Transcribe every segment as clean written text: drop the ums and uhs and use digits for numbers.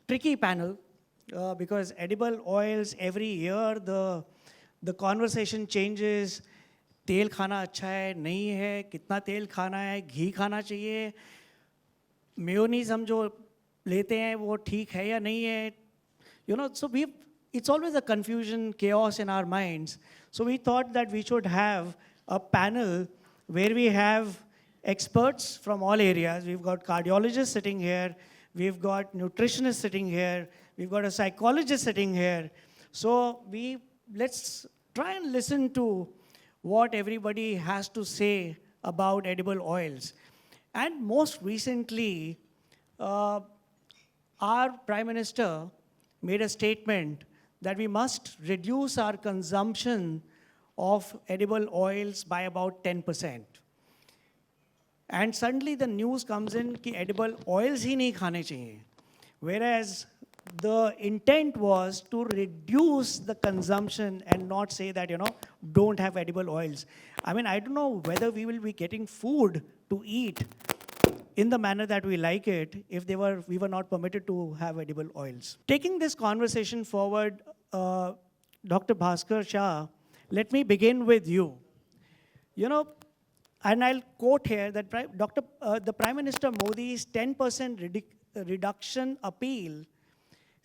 tricky panel because edible oils, every year the conversation changes. तेल खाना अच्छा है नहीं है, कितना तेल खाना है, घी खाना चाहिए, मेयोनीज हम जो लेते हैं वो ठीक है या नहीं है. So it's always a confusion, chaos in our minds. So we thought that we should have a panel where we have experts from all areas. We've got cardiologists sitting here, we've got nutritionists sitting here, we've got a psychologist sitting here. So let's try and listen to what everybody has to say about edible oils. And most recently, our Prime Minister made a statement that we must reduce our consumption of edible oils by about 10%. And suddenly the news comes in that edible oils ही नहीं खाने चाहिए. Whereas the intent was to reduce the consumption and not say that, don't have edible oils. I mean, I don't know whether we will be getting food to eat in the manner that we like it if we were not permitted to have edible oils. Taking this conversation forward, Dr. Bhaskar Shah, let me begin with you. And I'll quote here that the Prime Minister Modi's 10% reduction appeal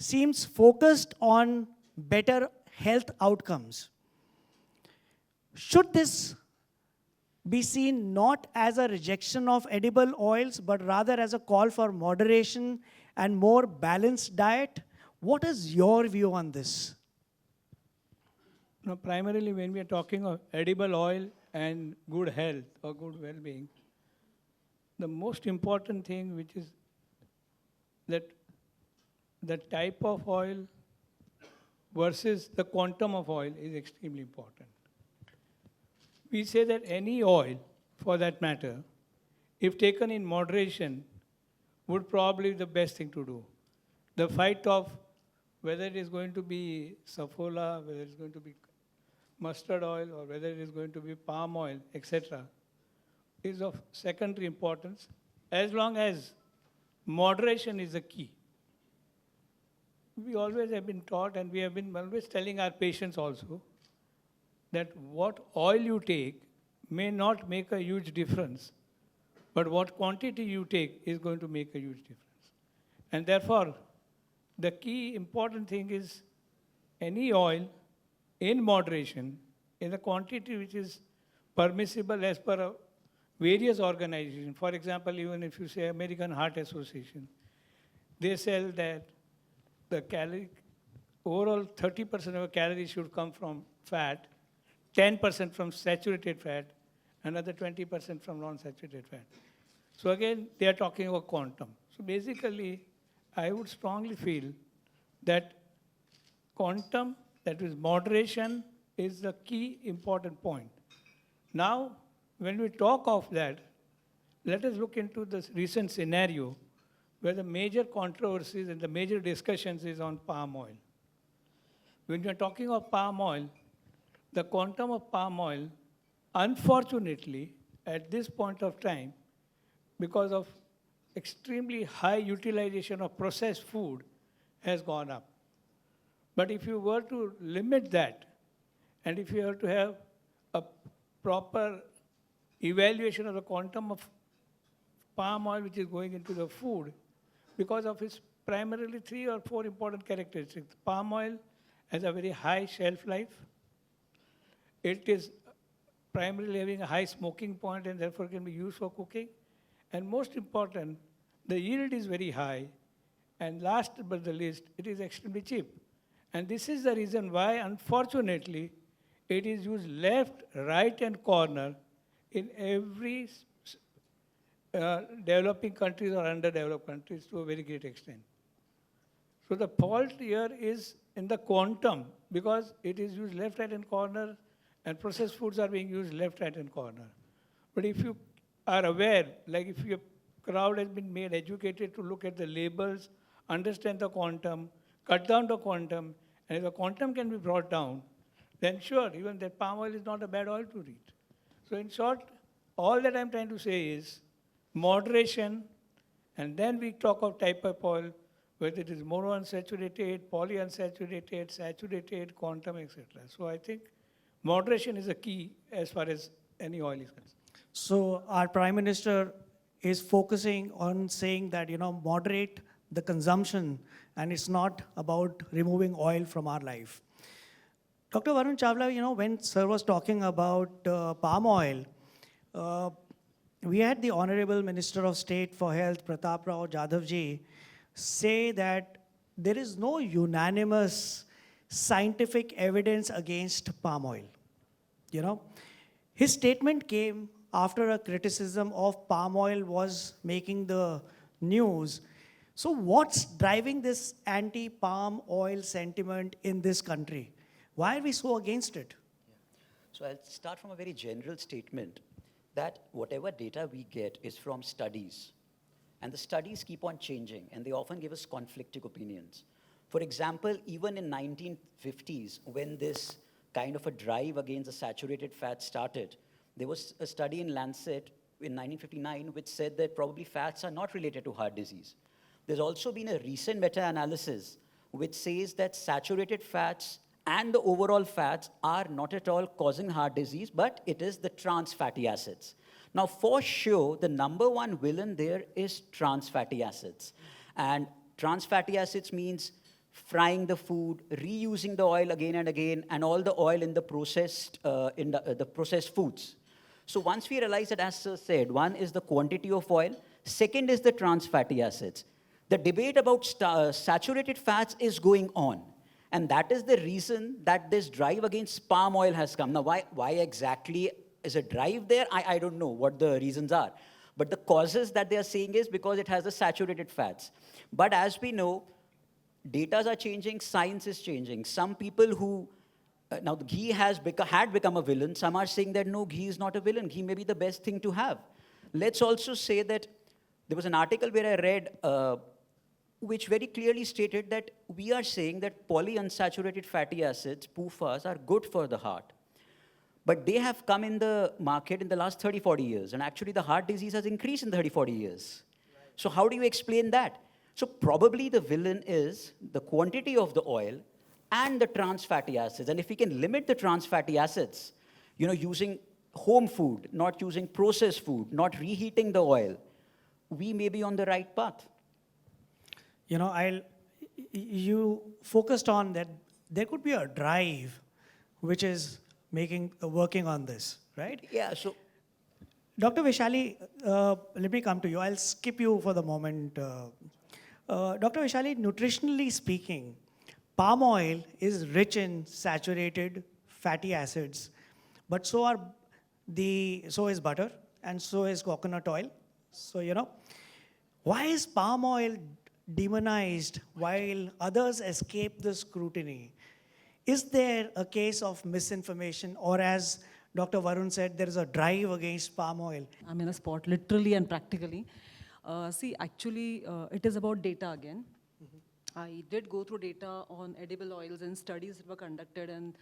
seems focused on better health outcomes. Should this be seen not as a rejection of edible oils, but rather as a call for moderation and more balanced diet? What is your view on this? Now, primarily when we are talking of edible oil and good health or good well-being, the most important thing which is that the type of oil versus the quantum of oil is extremely important. We say that any oil, for that matter, if taken in moderation, would probably be the best thing to do. The fight of whether it is going to be safflower, whether it's going to be mustard oil, or whether it is going to be palm oil, etc., is of secondary importance, as long as moderation is the key. We always have been taught, and we have been always telling our patients also, that what oil you take may not make a huge difference, but what quantity you take is going to make a huge difference. And therefore, the key important thing is any oil in moderation, in a quantity which is permissible as per various organizations. For example, even if you say American Heart Association, they sell that the overall 30% of a calorie should come from fat, 10% from saturated fat, another 20% from non-saturated fat. So again, they are talking about quantum. So basically, I would strongly feel that quantum, that is moderation, is the key important point. Now, when we talk of that, let us look into this recent scenario where the major controversies and the major discussions is on palm oil. When we are talking of palm oil, the quantum of palm oil, unfortunately, at this point of time, because of extremely high utilization of processed food, has gone up. But if you were to limit that, and if you have to have a proper evaluation of the quantum of palm oil which is going into the food, because of its primarily 3 or 4 important characteristics. Palm oil has a very high shelf life. It is primarily having a high smoking point and therefore can be used for cooking. And most important, the yield is very high. And last but the least, it is extremely cheap. And this is the reason why, unfortunately, it is used left, right, and corner in every developing countries or underdeveloped countries to a very great extent. So the fault here is in the quantum, because it is used left, right, and corner, and processed foods are being used left, right, and corner. But if you are aware, like if your crowd has been made educated to look at the labels, understand the quantum, cut down the quantum, and if the quantum can be brought down, then sure, even that palm oil is not a bad oil to eat. So in short, all that I'm trying to say is moderation, and then we talk of type of oil, whether it is monounsaturated, polyunsaturated, saturated, quantum, etc. So I think moderation is a key as far as any oil is concerned. So our Prime Minister is focusing on saying that, moderate the consumption, and it's not about removing oil from our life. Dr. Varun Chawla, when Sir was talking about palm oil, we had the Honorable Minister of State for Health, Pratap Rao Jadhavji, say that there is no unanimous scientific evidence against palm oil. His statement came after a criticism of palm oil was making the news. So what's driving this anti-palm oil sentiment in this country? Why are we so against it? So I'll start from a very general statement that whatever data we get is from studies. And the studies keep on changing, and they often give us conflicting opinions. For example, even in 1950s, when this kind of a drive against the saturated fat started, there was a study in Lancet in 1959 which said that probably fats are not related to heart disease. There's also been a recent meta-analysis which says that saturated fats and the overall fats are not at all causing heart disease, but it is the trans fatty acids. Now, for sure, the number one villain there is trans fatty acids. And trans fatty acids means frying the food, reusing the oil again and again, and all the oil in the processed, processed foods. So once we realize that, as Sir said, one is the quantity of oil, second is the trans fatty acids. The debate about saturated fats is going on. And that is the reason that this drive against palm oil has come. Now, why exactly is a drive there? I don't know what the reasons are. But the causes that they are saying is because it has the saturated fats. But as we know, data are changing, science is changing. Some people who, now the ghee had become a villain. Some are saying that no, ghee is not a villain. Ghee may be the best thing to have. Let's also say that there was an article where I read which very clearly stated that we are saying that polyunsaturated fatty acids, PUFAs, are good for the heart. But they have come in the market in the last 30, 40 years. And actually, the heart disease has increased in 30, 40 years. Right. So how do you explain that? So probably the villain is the quantity of the oil and the trans fatty acids. And if we can limit the trans fatty acids, using home food, not using processed food, not reheating the oil, we may be on the right path. You focused on that there could be a drive which is working on this, right? Yeah, so. Dr. Vaishali, let me come to you. I'll skip you for the moment. Dr. Vaishali, nutritionally speaking, palm oil is rich in saturated fatty acids, but so is butter, and so is coconut oil. So, why is palm oil demonized while others escape the scrutiny? Is there a case of misinformation, or as Dr. Varun said, there is a drive against palm oil? I'm in a spot, literally and practically. Actually, it is about data again. Mm-hmm. I did go through data on edible oils and studies that were conducted, and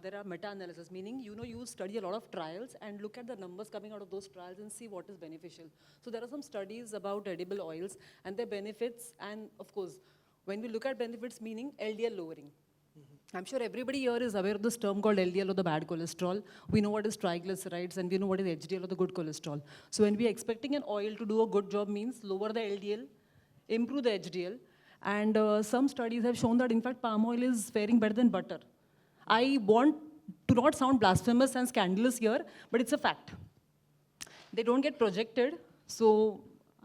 there are meta-analysis, meaning, you study a lot of trials and look at the numbers coming out of those trials and see what is beneficial. So there are some studies about edible oils and their benefits, and of course, when we look at benefits, meaning LDL lowering. Mm-hmm. I'm sure everybody here is aware of this term called LDL, or the bad cholesterol. We know what is triglycerides, and we know what is HDL, or the good cholesterol. So when we are expecting an oil to do a good job, means lower the LDL, improve the HDL, and some studies have shown that, in fact, palm oil is faring better than butter. I want to not sound blasphemous and scandalous here, but it's a fact. They don't get projected,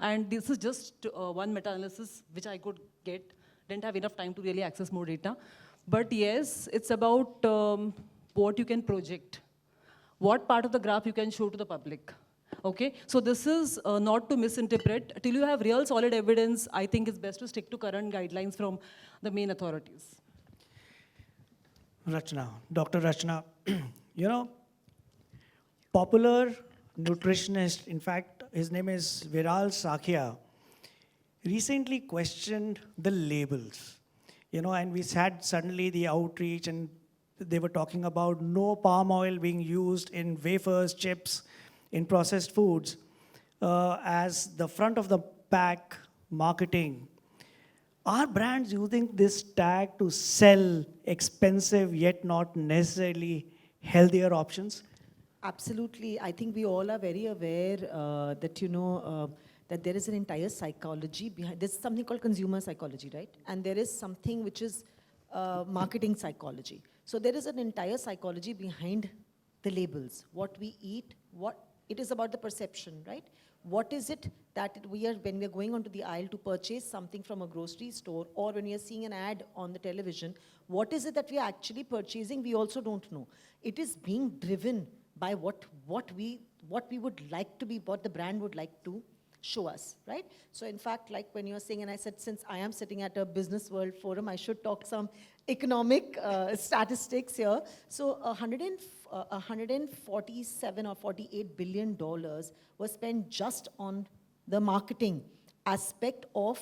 and this is just one meta-analysis which I could get. Didn't have enough time to really access more data. But yes, it's about what you can project, what part of the graph you can show to the public. Okay, so this is not to misinterpret. Till you have real solid evidence, I think it's best to stick to current guidelines from the main authorities. Rachna, Dr. Rachna, popular nutritionist, in fact, his name is Viral Sakhya, recently questioned the labels, and we had suddenly the outreach, and they were talking about no palm oil being used in wafers, chips, in processed foods as the front of the pack marketing. Are brands using this tag to sell expensive yet not necessarily healthier options? Absolutely. I think we all are very aware that, that there is an entire psychology behind, there's something called consumer psychology, right? And there is something which is marketing psychology. So there is an entire psychology behind the labels, what we eat, it is about the perception, right? What is it that when we are going onto the aisle to purchase something from a grocery store, or when we are seeing an ad on the television, what is it that we are actually purchasing? We also don't know. It is being driven by what we would like to be, what the brand would like to show us, right? So in fact, like when you're saying, and I said, since I am sitting at a Business World Forum, I should talk some economic statistics here. So 147 or $48 billion was spent just on the marketing aspect of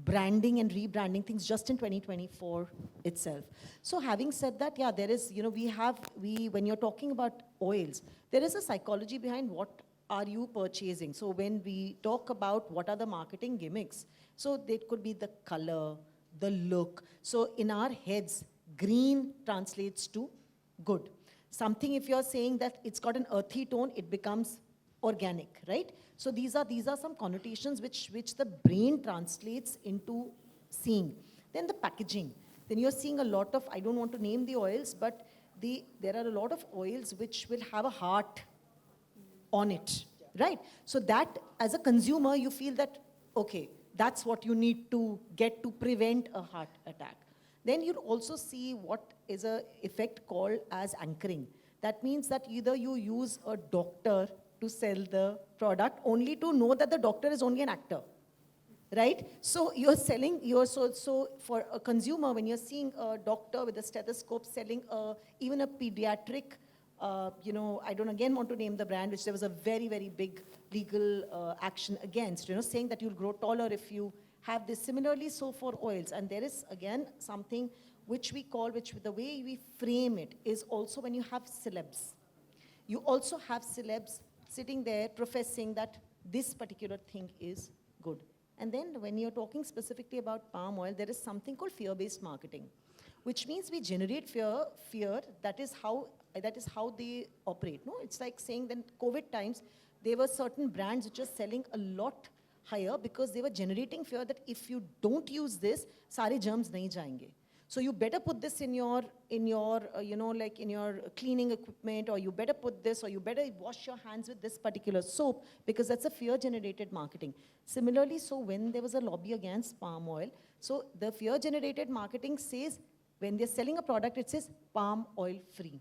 branding and rebranding things just in 2024 itself. So having said that, yeah, there is, when you're talking about oils, there is a psychology behind what are you purchasing. So when we talk about what are the marketing gimmicks, so they could be the color, the look. So in our heads, green translates to good. Something, if you're saying that it's got an earthy tone, it becomes organic, right? So these are some connotations which the brain translates into seeing. Then the packaging. Then you're seeing a lot of, I don't want to name the oils, but there are a lot of oils which will have a heart on it, right? So that, as a consumer, you feel that, okay, that's what you need to get to prevent a heart attack. Then you'd also see what is an effect called as anchoring. That means that either you use a doctor to sell the product only to know that the doctor is only an actor, right? So you're selling, so for a consumer, when you're seeing a doctor with a stethoscope selling even a pediatric, I don't again want to name the brand, which there was a very, very big legal action against, saying that you'll grow taller if you have this. Similarly, so for oils. And there is, again, something which we call, which the way we frame it is also when you have celebs. You also have celebs sitting there professing that this particular thing is good. And then when you're talking specifically about palm oil, there is something called fear-based marketing, which means we generate fear, that is how they operate. No, it's like saying that COVID times, there were certain brands which were selling a lot higher because they were generating fear that if you don't use this, sare germs nahi jayenge. So you better put this in your cleaning equipment, or you better put this, or you better wash your hands with this particular soap, because that's a fear-generated marketing. Similarly, so when there was a lobby against palm oil, so the fear-generated marketing says, when they're selling a product, it says palm oil free,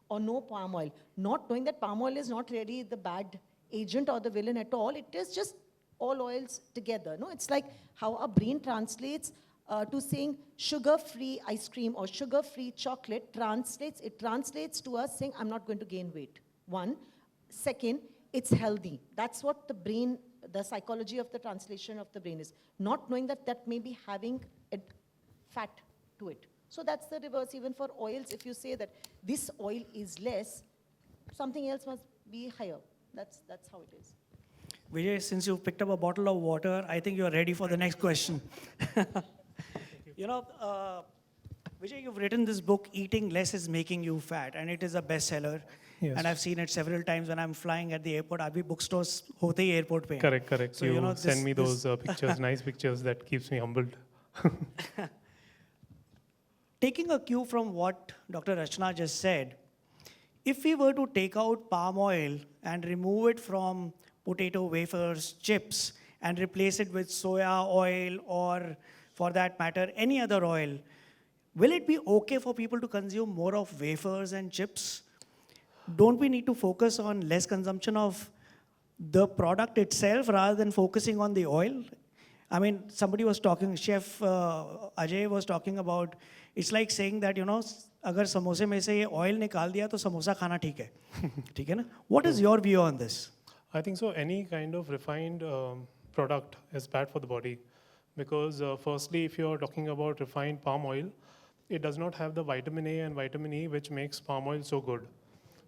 or no palm oil, not knowing that palm oil is not really the bad agent or the villain at all. It is just all oils together. No, it's like how our brain translates to saying sugar-free ice cream or sugar-free chocolate translates to us saying, I'm not going to gain weight. One. Second, it's healthy. That's what the brain, the psychology of the translation of the brain is. Not knowing that that may be having a fat to it. So that's the reverse. Even for oils, if you say that this oil is less, something else must be higher. That's how it is. Vijay, since you've picked up a bottle of water, I think you're ready for the next question. Vijay, you've written this book, Eating Less is Making You Fat, and it is a bestseller. Yes. And I've seen it several times when I'm flying at the airport. Abhi bookstores hote hi airport pe. Correct. So, you send me those pictures, nice pictures, that keeps me humbled. Taking a cue from what Dr. Rachna just said, if we were to take out palm oil and remove it from potato wafers, chips, and replace it with soya oil, or for that matter, any other oil, will it be okay for people to consume more of wafers and chips? Don't we need to focus on less consumption of the product itself rather than focusing on the oil? I mean, somebody was talking, Chef Ajay was talking about, it's like saying that, अगर समोसे में से ये oil निकाल दिया तो समोसा खाना ठीक है, ठीक है ना? What is your view on this? I think so. Any kind of refined product is bad for the body, because firstly, if you're talking about refined palm oil, it does not have the vitamin A and vitamin E which makes palm oil so good.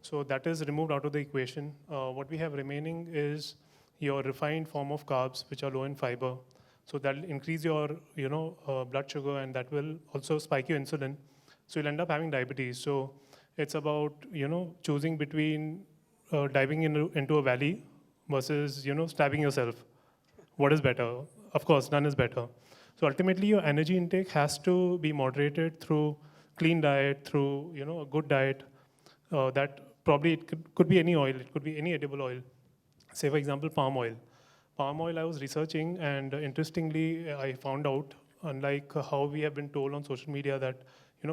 So that is removed out of the equation. What we have remaining is your refined form of carbs, which are low in fiber. So that'll increase your, blood sugar, and that will also spike your insulin. So you'll end up having diabetes. So it's about, choosing between diving into a valley versus, stabbing yourself. What is better? Of course, none is better. So ultimately, your energy intake has to be moderated through clean diet, through, a good diet. That probably it could be any oil, it could be any edible oil. Say, for example, palm oil. Palm oil, I was researching, and interestingly, I found out, unlike how we have been told on social media that,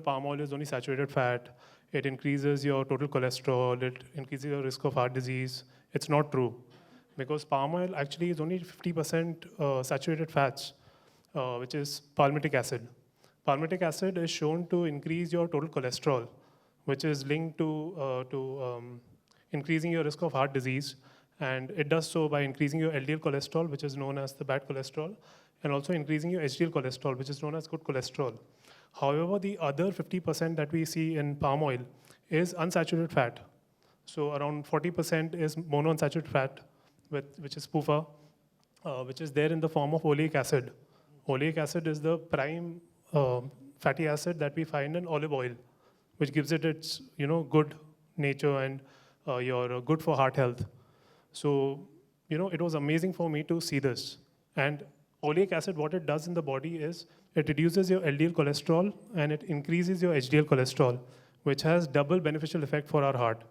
palm oil is only saturated fat, it increases your total cholesterol, it increases your risk of heart disease. It's not true, because palm oil actually is only 50% saturated fats, which is palmitic acid. Palmitic acid is shown to increase your total cholesterol, which is linked to increasing your risk of heart disease. And it does so by increasing your LDL cholesterol, which is known as the bad cholesterol, and also increasing your HDL cholesterol, which is known as good cholesterol. However, the other 50% that we see in palm oil is unsaturated fat. So around 40% is monounsaturated fat, which is PUFA, which is there in the form of oleic acid. Oleic acid is the prime fatty acid that we find in olive oil, which gives it its good nature and your good for heart health. So it was amazing for me to see this. And oleic acid, what it does in the body is it reduces your LDL cholesterol and it increases your HDL cholesterol, which has double beneficial effect for our heart.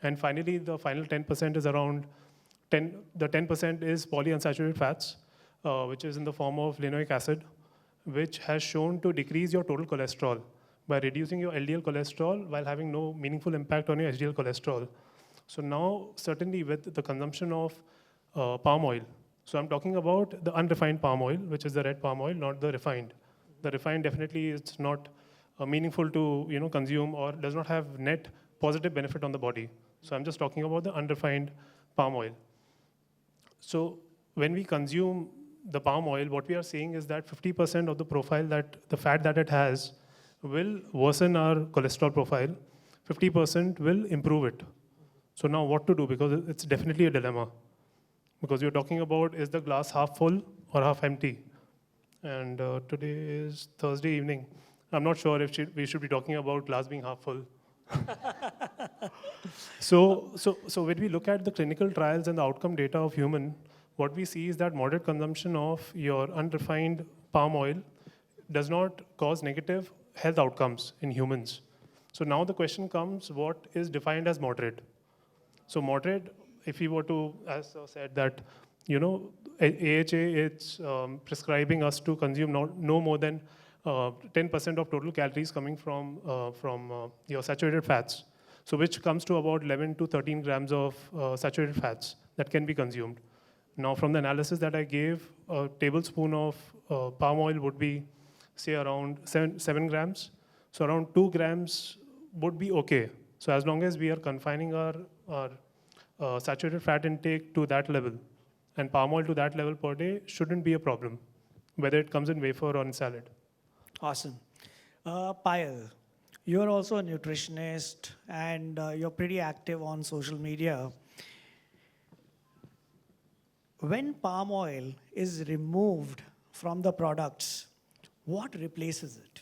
And finally, the final 10% is around 10. The 10% is polyunsaturated fats, which is in the form of linoleic acid, which has shown to decrease your total cholesterol by reducing your LDL cholesterol while having no meaningful impact on your HDL cholesterol. So now, certainly with the consumption of palm oil, so I'm talking about the unrefined palm oil, which is the red palm oil, not the refined. The refined definitely is not meaningful to consume or does not have net positive benefit on the body. So I'm just talking about the unrefined palm oil. So when we consume the palm oil, what we are seeing is that 50% of the profile, that the fat that it has, will worsen our cholesterol profile. 50% will improve it. So now what to do? Because it's definitely a dilemma. Because you're talking about, is the glass half full or half empty? And today is Thursday evening. I'm not sure if we should be talking about glass being half full. So when we look at the clinical trials and the outcome data of human, what we see is that moderate consumption of your unrefined palm oil does not cause negative health outcomes in humans. So now the question comes, what is defined as moderate? So moderate, if we were to, as I said, that, AHA is prescribing us to consume no more than 10% of total calories coming from your saturated fats. So which comes to about 11 to 13 grams of saturated fats that can be consumed. Now, from the analysis that I gave, a tablespoon of palm oil would be, say, around 7 grams. So around 2 grams would be okay. So as long as we are confining our saturated fat intake to that level, and palm oil to that level per day shouldn't be a problem, whether it comes in wafer or in salad. Awesome. Payal, you're also a nutritionist and you're pretty active on social media. When palm oil is removed from the products, what replaces it?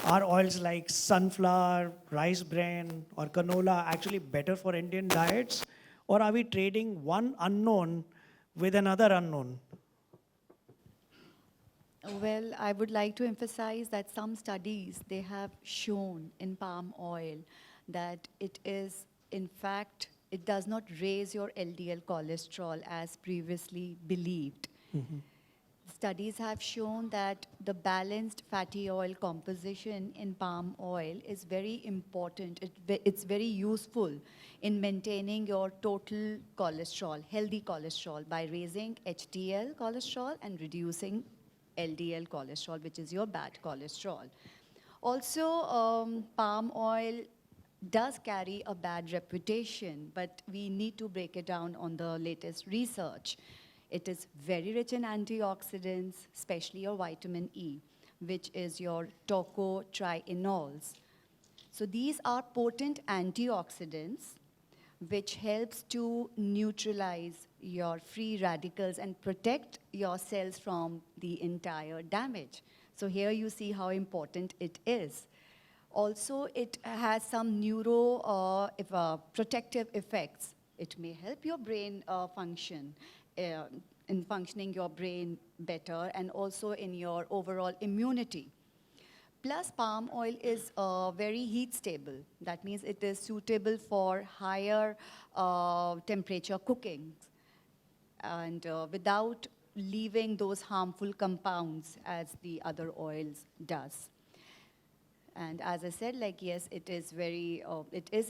Are oils like sunflower, rice bran, or canola actually better for Indian diets? Or are we trading one unknown with another unknown? Well, I would like to emphasize that some studies, they have shown in palm oil that it is, in fact, it does not raise your LDL cholesterol as previously believed. Mm-hmm. Studies have shown that the balanced fatty oil composition in palm oil is very important. It's very useful in maintaining your total cholesterol, healthy cholesterol, by raising HDL cholesterol and reducing LDL cholesterol, which is your bad cholesterol. Also, palm oil does carry a bad reputation, but we need to break it down on the latest research. It is very rich in antioxidants, especially your vitamin E, which is your tocotrienols. So these are potent antioxidants which helps to neutralize your free radicals and protect your cells from the entire damage. So here you see how important it is. Also, it has some protective effects. It may help your brain function, in functioning your brain better, and also in your overall immunity. Plus, palm oil is very heat stable. That means it is suitable for higher temperature cooking, and without leaving those harmful compounds as the other oils does. And as I said, like, yes, it is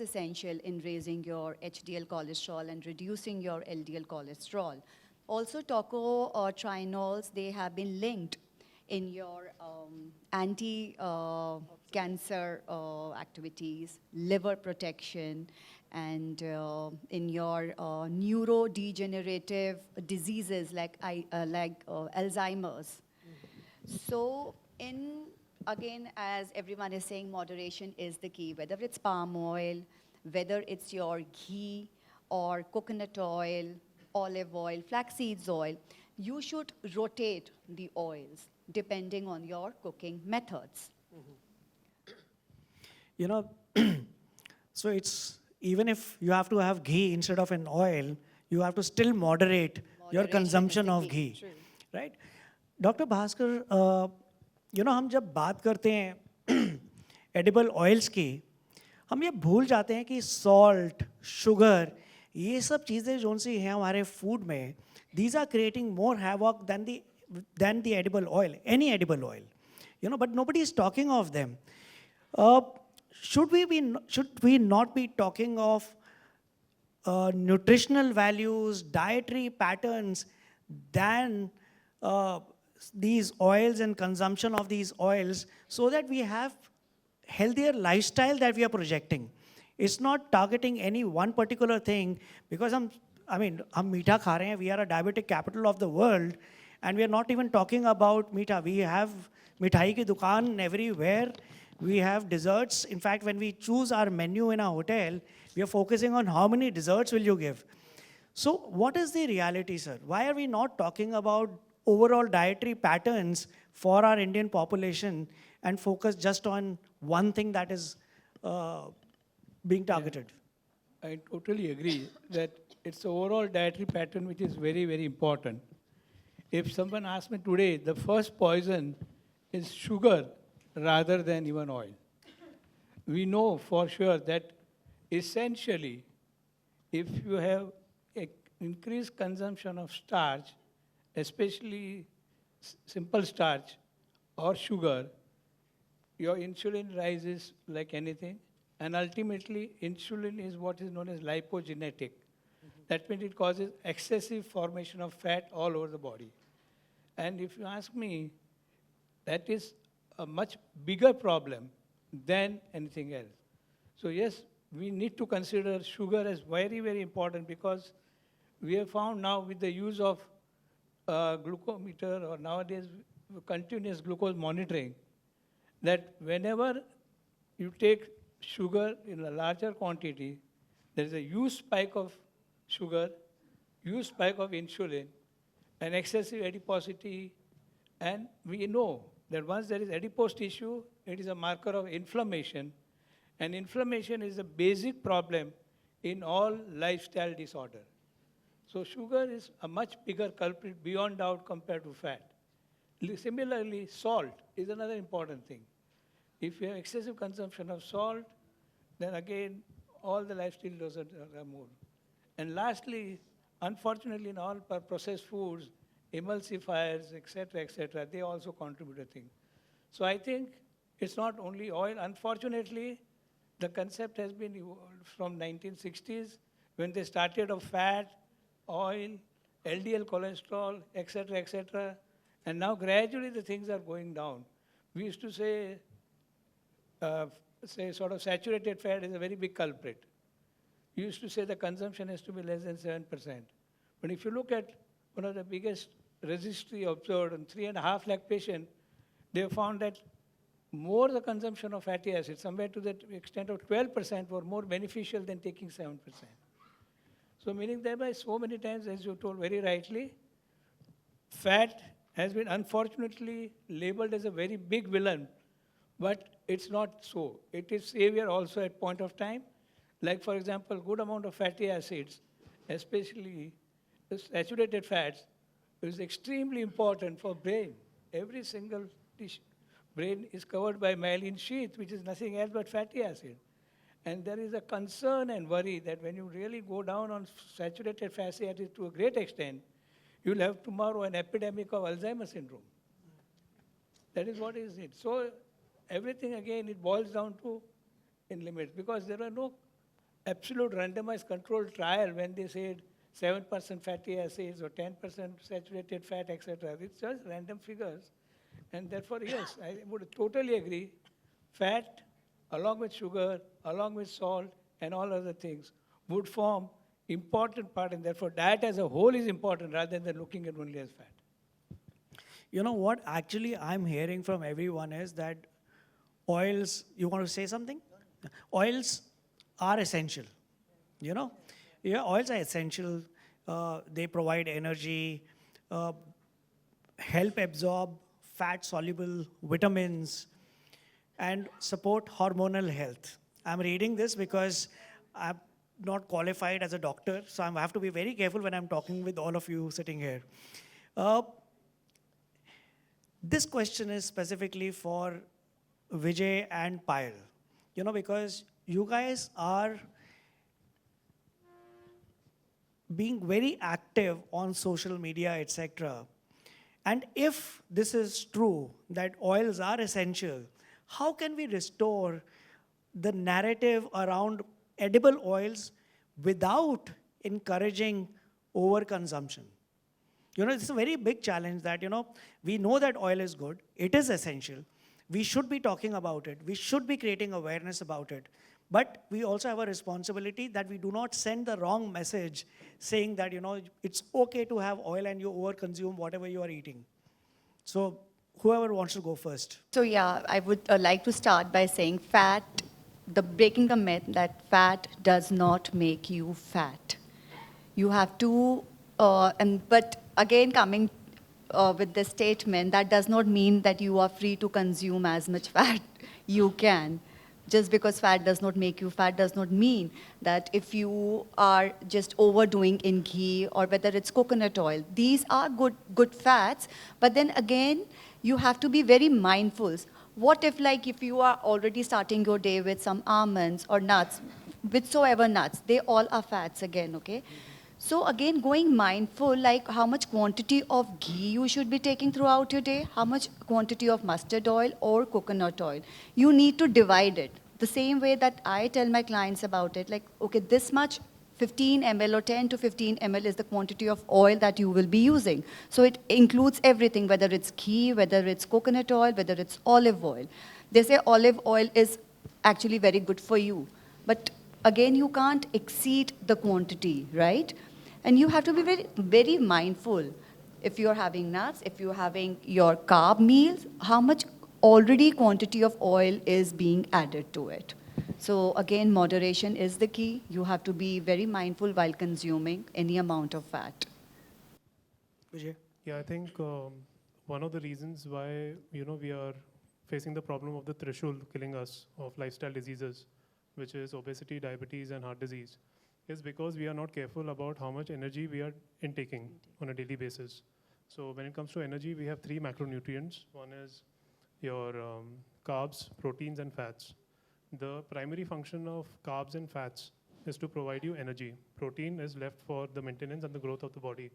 essential in raising your HDL cholesterol and reducing your LDL cholesterol. Also, tocotrienols, they have been linked in your anti-cancer activities, liver protection, and in your neurodegenerative diseases like Alzheimer's. So again, as everyone is saying, moderation is the key, whether it's palm oil, whether it's your ghee or coconut oil, olive oil, flaxseed oil, you should rotate the oils depending on your cooking methods. You know, so it's, even if you have to have ghee instead of an oil, you have to still moderate your Moderation consumption is the of key, ghee, true. right? Dr. Bhaskar, you know, हम जब बात करते हैं edible oils की, हम ये भूल जाते हैं कि salt, sugar, ये सब चीज़ें जोन सी हैं हमारे food में, these are creating more havoc than the edible oil, any edible oil, you know, but nobody is talking of them. Should we not be talking of nutritional values, dietary patterns than these oils and consumption of these oils, so that we have healthier lifestyle that we are projecting? It's not targeting any one particular thing, because हम मीठा खा रहे हैं, we are a diabetic capital of the world, and we are not even talking about मीठा. We have मिठाई की दुकान everywhere. We have desserts. In fact, when we choose our menu in a hotel, we are focusing on how many desserts will you give. So what is the reality, sir? Why are we not talking about overall dietary patterns for our Indian population and focus just on one thing that is being targeted? I totally agree that it's the overall dietary pattern which is very, very important. If someone asks me today, the first poison is sugar rather than even oil. We know for sure that essentially, if you have an increased consumption of starch, especially simple starch or sugar, your insulin rises like anything, and ultimately insulin is what is known as lipogenetic. That means it causes excessive formation of fat all over the body. And if you ask me, that is a much bigger problem than anything else. So yes, we need to consider sugar as very, very important, because we have found now with the use of glucometer or nowadays continuous glucose monitoring, that whenever you take sugar in a larger quantity, there is a huge spike of sugar, huge spike of insulin, and excessive adiposity. And we know that once there is adipose tissue, it is a marker of inflammation. And inflammation is a basic problem in all lifestyle disorder. So sugar is a much bigger culprit beyond doubt compared to fat. Similarly, salt is another important thing. If you have excessive consumption of salt, then again, all the lifestyle disorders are more. And lastly, unfortunately, in all processed foods, emulsifiers, etc., they also contribute a thing. So I think it's not only oil. Unfortunately, the concept has been evolved from 1960s, when they started of fat, oil, LDL cholesterol, etc., and now gradually the things are going down. We used to say sort of saturated fat is a very big culprit. We used to say the consumption has to be less than 7%. But if you look at one of the biggest registry observed on 3.5 lakh patients, they have found that more the consumption of fatty acids, somewhere to the extent of 12%, were more beneficial than taking 7%. So meaning thereby so many times, as you told very rightly, fat has been unfortunately labeled as a very big villain, but it's not so. It is savior also at point of time. Like for example, good amount of fatty acids, especially the saturated fats, is extremely important for brain. Every single tissue, brain is covered by myelin sheath, which is nothing else but fatty acid. And there is a concern and worry that when you really go down on saturated fatty acids to a great extent, you'll have tomorrow an epidemic of Alzheimer's syndrome. That is what is it. So everything again, it boils down to in limits, because there are no absolute randomized controlled trial when they said 7% fatty acids or 10% saturated fat, etc. It's just random figures. And therefore, yes, I would totally agree. Fat, along with sugar, along with salt, and all other things, would form important part, and therefore diet as a whole is important rather than looking at only as fat. You know what actually I'm hearing from everyone is that oils, you want to say something? Oils are essential, you know? Yeah, oils are essential. They provide energy, help absorb fat-soluble vitamins, and support hormonal health. I'm reading this because I'm not qualified as a doctor, so I have to be very careful when I'm talking with all of you sitting here. This question is specifically for Vijay and Payal, you know, because you guys are being very active on social media, etc. And if this is true, that oils are essential, how can we restore the narrative around edible oils without encouraging overconsumption? You know, it's a very big challenge that, you know, we know that oil is good, it is essential, we should be talking about it, we should be creating awareness about it, but we also have a responsibility that we do not send the wrong message saying that, you know, it's okay to have oil and you overconsume whatever you are eating. So whoever wants to go first. So yeah, I would like to start by saying breaking the myth that fat does not make you fat. You have to, but again coming with this statement, that does not mean that you are free to consume as much fat you can. Just because fat does not make you fat does not mean that if you are just overdoing in ghee or whether it's coconut oil, these are good fats, but then again, you have to be very mindful. What if if you are already starting your day with some almonds or nuts, whichsoever nuts, they all are fats again, okay? So again, going mindful, like how much quantity of ghee you should be taking throughout your day, how much quantity of mustard oil or coconut oil. You need to divide it. The same way that I tell my clients about it, like, okay, this much 15 ml or 10 to 15 ml is the quantity of oil that you will be using. So it includes everything, whether it's ghee, whether it's coconut oil, whether it's olive oil. They say olive oil is actually very good for you. But again, you can't exceed the quantity, right? And you have to be very, very mindful. If you're having nuts, if you're having your carb meals, how much already quantity of oil is being added to it. So again, moderation is the key. You have to be very mindful while consuming any amount of fat. Vijay? Yeah, I think one of the reasons why we are facing the problem of the threshold killing us of lifestyle diseases, which is obesity, diabetes, and heart disease, is because we are not careful about how much energy we are intaking on a daily basis. So when it comes to energy, we have three macronutrients. One is your carbs, proteins, and fats. The primary function of carbs and fats is to provide you energy. Protein is left for the maintenance and the growth of the body.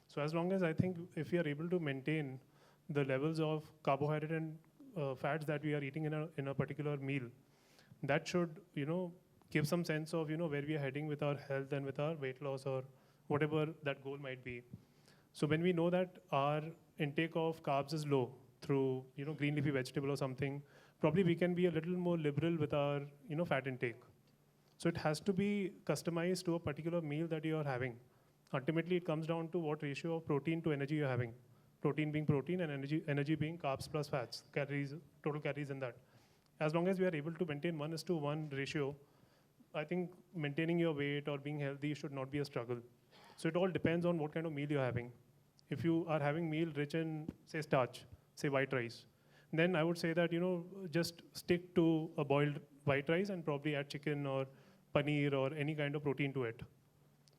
So as long as I think if we are able to maintain the levels of carbohydrate and fats that we are eating in a particular meal, that should give some sense of where we are heading with our health and with our weight loss or whatever that goal might be. So when we know that our intake of carbs is low through green leafy vegetable or something, probably we can be a little more liberal with our fat intake. So it has to be customized to a particular meal that you are having. Ultimately, it comes down to what ratio of protein to energy you're having. Protein being protein and energy being carbs plus fats, calories, total calories in that. As long as we are able to maintain 1:1 ratio, I think maintaining your weight or being healthy should not be a struggle. So it all depends on what kind of meal you're having. If you are having meal rich in, say, starch, say white rice, then I would say that, just stick to a boiled white rice and probably add chicken or paneer or any kind of protein to it.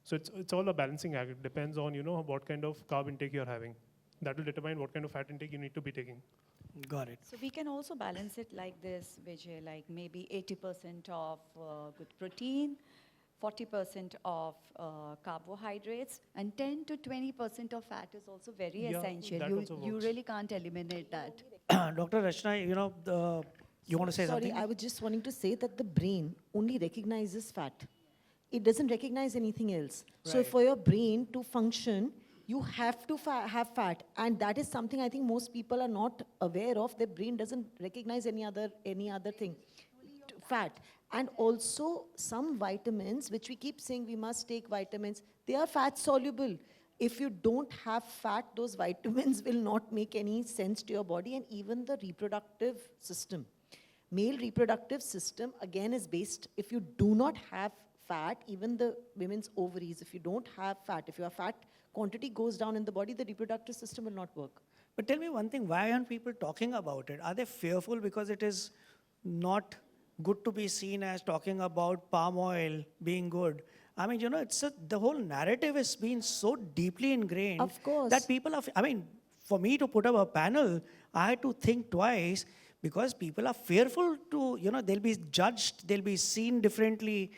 So it's all a balancing act. It depends on, what kind of carb intake you're having. That will determine what kind of fat intake you need to be taking. Got it. So we can also balance it like this, Vijay, like maybe 80% of good protein, 40% of carbohydrates, and 10 to 20% of fat is also very Yeah, essential. that also You works. really can't eliminate that. Dr. Rachna, you want to say Sorry, something? I was just wanting to say that the brain only recognizes fat. It doesn't recognize anything else. So Right. for your brain to function, you have to have fat, and that is something I think most people are not aware of. Their brain doesn't recognize any other thing. Fat. And also some vitamins, which we keep saying we must take vitamins, they are fat soluble. If you don't have fat, those vitamins will not make any sense to your body, and even the reproductive system. Male reproductive system, again, is based, if you do not have fat, even the women's ovaries, if you don't have fat, if your fat quantity goes down in the body, the reproductive system will not work. But tell me one thing, why aren't people talking about it? Are they fearful because it is not good to be seen as talking about palm oil being good? I mean, the whole narrative has been so deeply ingrained Of course. that people are, for me to put up a panel, I had to think twice because people are fearful to, they'll be judged, they'll be seen differently.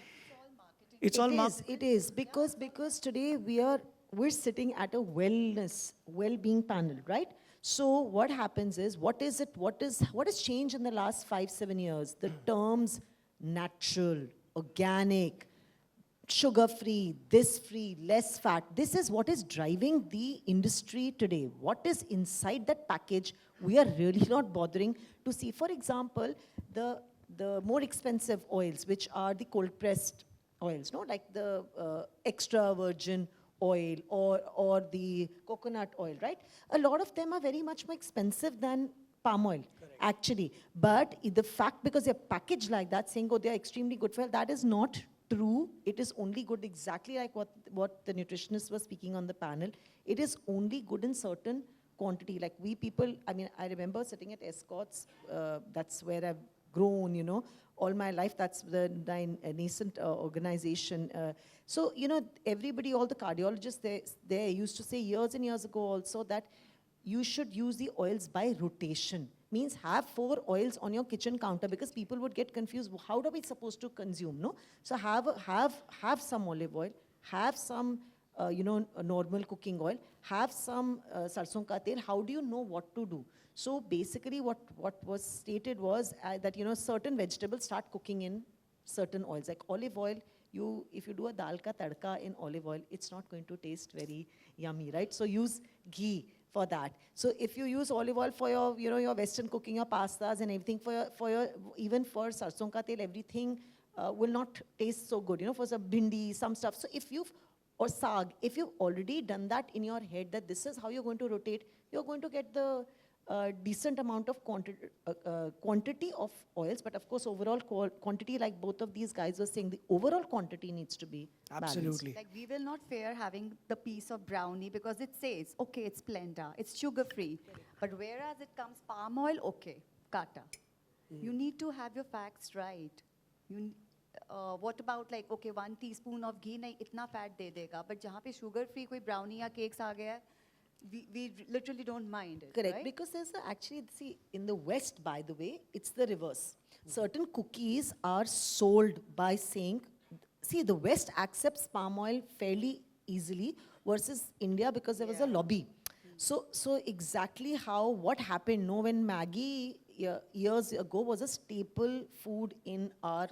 It's all marketing. It is because today we're sitting at a well-being panel, right? So what happens is, what has changed in the last 5-7 years? The terms natural, organic, sugar-free, this free, less fat. This is what is driving the industry today. What is inside that package, we are really not bothering to see. For example, the more expensive oils, which are the cold-pressed oils, no, like the extra virgin oil or the coconut oil, right? A lot of them are very much more expensive than palm oil, actually. But the fact, because they're packaged like that, saying, oh, they're extremely good for health, that is not true. It is only good, exactly like what the nutritionist was speaking on the panel. It is only good in certain quantity. Like we people, I remember sitting at Escorts, that's where I've grown, all my life. That's the nascent organization. So, everybody, all the cardiologists they used to say years and years ago also that you should use the oils by rotation. Means have 4 oils on your kitchen counter, because people would get confused. How are we supposed to consume, no? So have some olive oil, have some, a normal cooking oil, have some sarson ka tel. How do you know what to do? So basically what was stated was that, certain vegetables start cooking in certain oils. Like olive oil, if you do a dal ka tadka in olive oil, it's not going to taste very yummy, right? So use ghee for that. So if you use olive oil for your, your Western cooking, your pastas and everything, for your even for sarson ka tel, everything will not taste so good, for some bhindi, some stuff. So or saag, if you've already done that in your head that this is how you're going to rotate, you're going to get the decent amount of quantity of oils, but of course overall quantity, like both of these guys were saying, the overall quantity needs to be balanced. Absolutely. Like we will not fear having the piece of brownie because it says, okay, it's Splenda, it's sugar-free. But whereas it comes palm oil, okay, kata. You need to have your facts right. What about like, okay, 1 teaspoon of ghee, nahi, itna fat de dega. But jahan pe sugar-free koi brownie ya cakes aa gaya hai, we literally don't mind it. Correct, right? because there's actually, see, in the West, by the way, it's the reverse. Certain cookies are sold by saying, see, the West accepts palm oil fairly easily versus India, because there was a lobby. So exactly what happened, when Maggi years ago was a staple food in our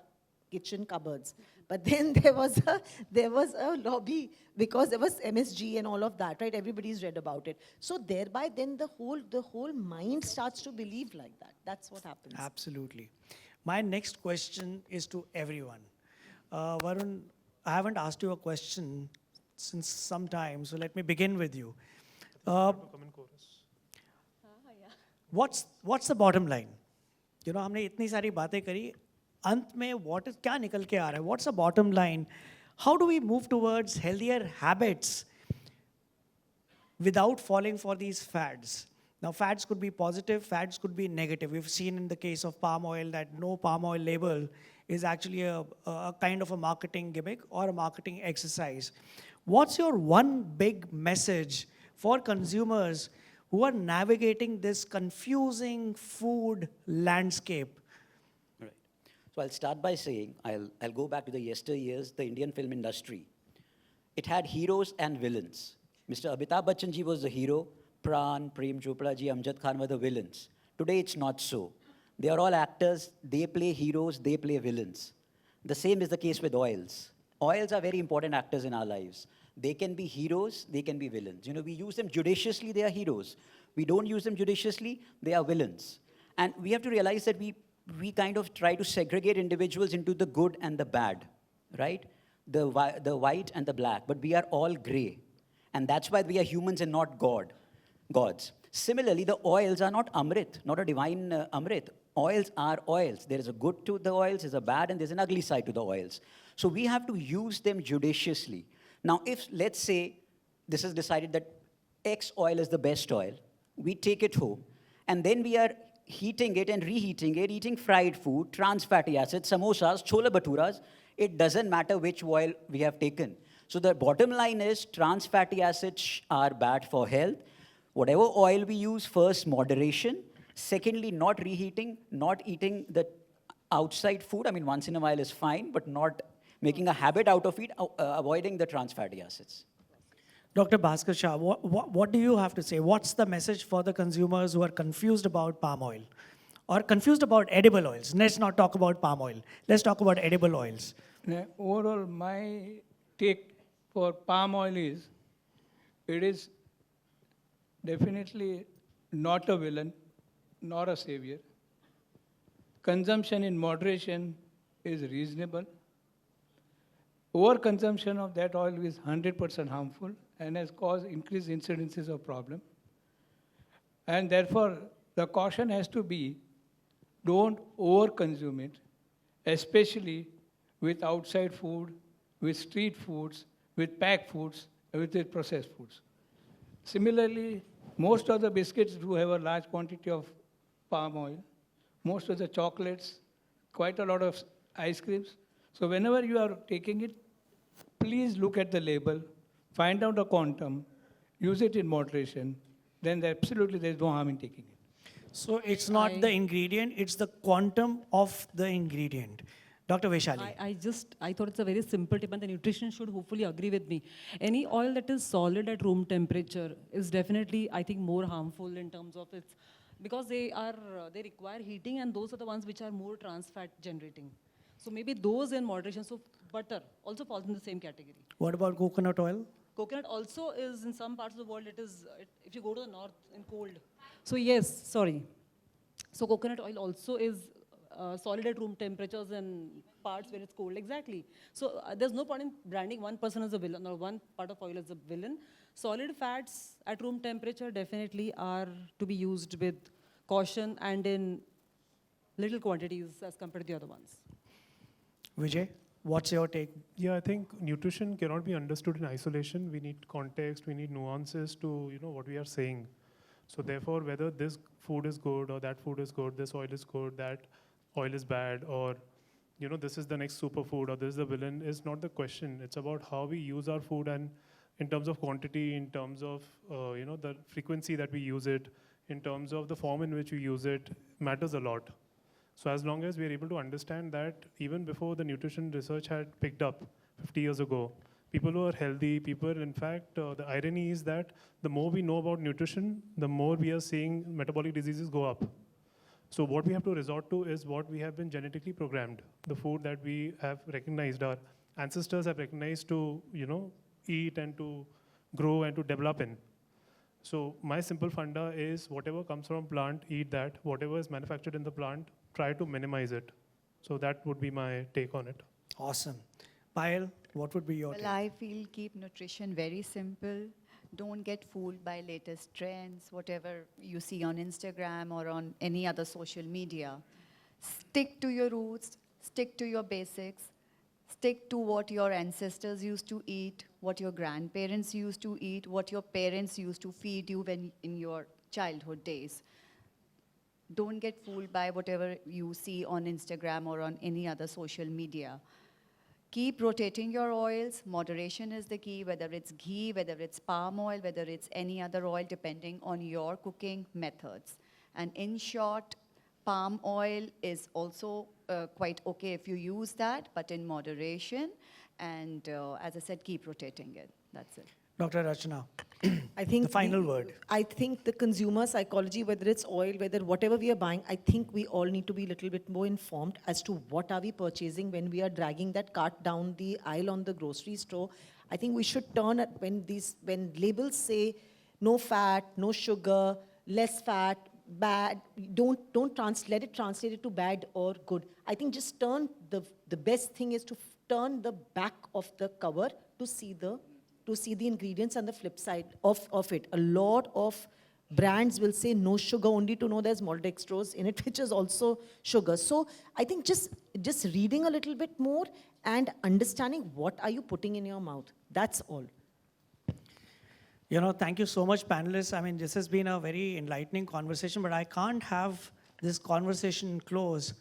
kitchen cupboards. But then there was a lobby, because there was MSG and all of that, right? Everybody's read about it. So thereby then the whole mind starts to believe like that. That's what happens. Absolutely. My next question is to everyone. Varun, I haven't asked you a question since some time, so let me begin with you. Come in chorus. What's the bottom line? हमने इतनी सारी बातें करी. अंत में what is क्या निकल के आ रहा है? What's the bottom line? How do we move towards healthier habits without falling for these fads? Now, fads could be positive, fads could be negative. We've seen in the case of palm oil that no palm oil label is actually a kind of a marketing gimmick or a marketing exercise. What's your one big message for consumers who are navigating this confusing food landscape? Right. So I'll start by saying, I'll go back to the yesteryears, the Indian film industry. It had heroes and villains. Mr. Amitabh Bachchan ji was the hero, Pran, Prem Chopra ji, Amjad Khan were the villains. Today it's not so. They are all actors, they play heroes, they play villains. The same is the case with oils. Oils are very important actors in our lives. They can be heroes, they can be villains. You know, we use them judiciously, they are heroes. We don't use them judiciously, they are villains. And we have to realize that we kind of try to segregate individuals into the good and the bad, right? The white and the black, but we are all gray. And that's why we are humans and not gods. Similarly, the oils are not Amrit, not a divine Amrit. Oils are oils. There is a good to the oils, there's a bad, and there's an ugly side to the oils. So we have to use them judiciously. Now, if, let's say, this is decided that X oil is the best oil, we take it home, and then we are heating it and reheating it, eating fried food, trans fatty acids, samosas, chola bhaturas, it doesn't matter which oil we have taken. So the bottom line is trans fatty acids are bad for health. Whatever oil we use, first, moderation. Secondly, not reheating, not eating the outside food. I mean, once in a while is fine, but not making a habit out of it, avoiding the trans fatty acids. Dr. Bhaskar Shah, what do you have to say? What's the message for the consumers who are confused about palm oil or confused about edible oils? Let's not talk about palm oil. Let's talk about edible oils. Overall, my take for palm oil is, it is definitely not a villain, nor a savior. Consumption in moderation is reasonable. Overconsumption of that oil is 100% harmful and has caused increased incidences of problem. And therefore, the caution has to be, don't overconsume it, especially with outside food, with street foods, with packed foods, with the processed foods. Similarly, most of the biscuits do have a large quantity of palm oil. Most of the chocolates, quite a lot of ice creams. So whenever you are taking it, please look at the label, find out the quantum, use it in moderation, then absolutely there is no harm in taking it. So it's not the ingredient, it's the quantum of the ingredient. Dr. Vaishali. I thought it's a very simple tip, and the nutrition should hopefully agree with me. Any oil that is solid at room temperature is definitely, I think, more harmful in terms of its, because they require heating, and those are the ones which are more trans fat generating. So maybe those in moderation. So butter also falls in the same category. What about coconut oil? Coconut also is, in some parts of the world, if you go to the north in cold. So yes, sorry. So coconut oil also is solid at room temperatures in parts where it's cold, exactly. So there's no point in branding one person as a villain or one part of oil as a villain. Solid fats at room temperature definitely are to be used with caution and in little quantities as compared to the other ones. Vijay, what's your take? Yeah, I think nutrition cannot be understood in isolation. We need context, we need nuances to what we are saying. So therefore, whether this food is good or that food is good, this oil is good, that oil is bad, or this is the next superfood or this is the villain, is not the question. It's about how we use our food, and in terms of quantity, in terms of the frequency that we use it, in terms of the form in which we use it, matters a lot. So as long as we are able to understand that, even before the nutrition research had picked up 50 years ago, people who are healthy, in fact, the irony is that the more we know about nutrition, the more we are seeing metabolic diseases go up. So what we have to resort to is what we have been genetically programmed, the food that we have recognized, our ancestors have recognized to, eat and to grow and to develop in. So my simple funda is whatever comes from plant, eat that. Whatever is manufactured in the plant, try to minimize it. So that would be my take on it. Awesome. Payal, what would be your Well, take? I feel keep nutrition very simple. Don't get fooled by latest trends, whatever you see on Instagram or on any other social media. Stick to your roots, stick to your basics, stick to what your ancestors used to eat, what your grandparents used to eat, what your parents used to feed you when in your childhood days. Don't get fooled by whatever you see on Instagram or on any other social media. Keep rotating your oils. Moderation is the key, whether it's ghee, whether it's palm oil, whether it's any other oil, depending on your cooking methods. And in short, palm oil is also quite okay if you use that, but in moderation. And as I said, keep rotating it. That's it. Dr. Rachna, I think the final word. I think the consumer psychology, whether it's oil, whether whatever we are buying, I think we all need to be a little bit more informed as to what are we purchasing when we are dragging that cart down the aisle on the grocery store. I think we should turn at when labels say no fat, no sugar, less fat, bad, don't let it translate it to bad or good. I think just turn the best thing is to turn the back of the cover to see the ingredients and the flip side of it. A lot of brands will say no sugar only to know there's maltodextrose in it, which is also sugar. So I think just reading a little bit more and understanding what are you putting in your mouth. That's all. You know, thank you so much, panelists. I mean, this has been a very enlightening conversation, but I can't have this conversation close